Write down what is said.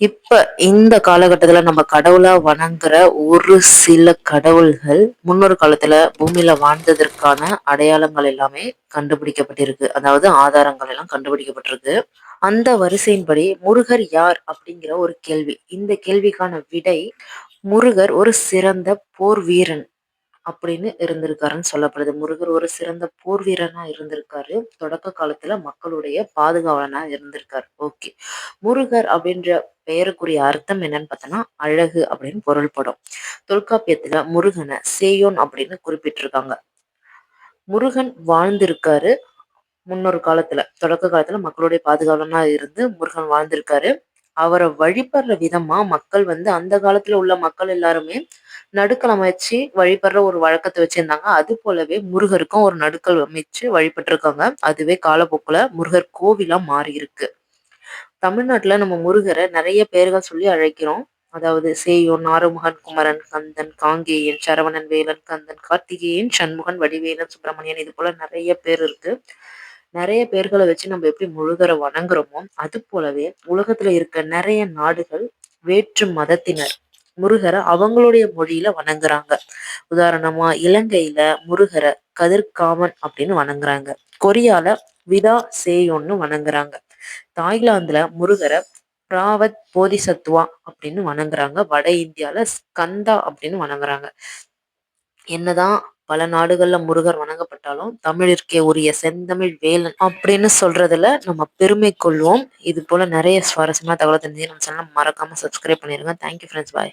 இப்ப இந்த காலகட்டத்துல நம்ம கடவுளா வணங்குற ஒரு சில கடவுள்கள் முன்னொரு காலத்துல பூமியில வாழ்ந்ததற்கான அடையாளங்கள் எல்லாமே கண்டுபிடிக்கப்பட்டிருக்கு. அதாவது ஆதாரங்கள் எல்லாம் கண்டுபிடிக்கப்பட்டிருக்கு. அந்த வரிசையின்படி முருகர் யார் அப்படிங்கிற ஒரு கேள்வி. இந்த கேள்விக்கான விடை, முருகர் ஒரு சிறந்த போர் வீரன் அப்படின்னு இருந்திருக்காருன்னு சொல்லப்படுது. முருகர் ஒரு சிறந்த போர் வீரனா இருந்திருக்காரு. தொடக்க காலத்துல மக்களுடைய பாதுகாவலனா இருந்திருக்காரு. ஓகே. முருகர் அப்படின்ற பெயருக்குரிய அர்த்தம் என்னன்னு பார்த்தோம்னா அழகு அப்படின்னு பொருள்படும். தொல்காப்பியத்துல முருகனை சேயோன் அப்படின்னு குறிப்பிட்டிருக்காங்க. முருகன் வாழ்ந்திருக்காரு. முன்னொரு காலத்துல தொடக்க காலத்துல மக்களுடைய பாதுகாவலனா இருந்து முருகன் வாழ்ந்திருக்காரு. அவரை வழிபடுற விதமா மக்கள் அந்த காலத்துல உள்ள மக்கள் எல்லாருமே நடுக்கல் அமைச்சு வழிபடுற ஒரு வழக்கத்தை வச்சிருந்தாங்க. அது போலவே முருகருக்கும் ஒரு நடுக்கல் அமைச்சு வழிபட்டிருக்காங்க. அதுவே காலப்போக்குல முருகர் கோவிலா மாறி இருக்கு. தமிழ்நாட்டுல நம்ம முருகரை நிறைய பெயர்கள் சொல்லி அழைக்கிறோம். அதாவது சேயோன், ஆறுமுகன், குமரன், கந்தன், காங்கேயன், சரவணன், வேலன், கந்தன், கார்த்திகேயன், சண்முகன், வடிவேலன், சுப்பிரமணியன், இது போல நிறைய பேர் இருக்கு. நிறைய பேர்களை வச்சு நம்ம எப்படி முருகரை வணங்குறோமோ அது போலவே உலகத்துல இருக்க நிறைய நாடுகள் வேற்று மதத்தினர் முருகரை அவங்களுடைய மொழியில வணங்குறாங்க. உதாரணமா இலங்கையில முருகரை கதிர்காமன் அப்படின்னு வணங்குறாங்க. கொரியால விதா சேயோன்னு வணங்குறாங்க. தாய்லாந்துல முருகரை பிராவத் போதிசத்துவா அப்படின்னு வணங்குறாங்க. வட இந்தியால ஸ்கந்தா அப்படின்னு வணங்குறாங்க. என்னதான் பல நாடுகள்ல முருகர் வணங்கப்பட்டாலும் தமிழிற்கே உரிய செந்தமிழ் வேலன் அப்படின்னு சொல்றதுல நம்ம பெருமை கொள்வோம். இது போல நிறைய சுவாரஸ்யமான தகவலை தெரிஞ்சு நம்ம சேனல் மறக்காம சப்ஸ்கிரைப் பண்ணிருங்க. Thank you friends. பாய்.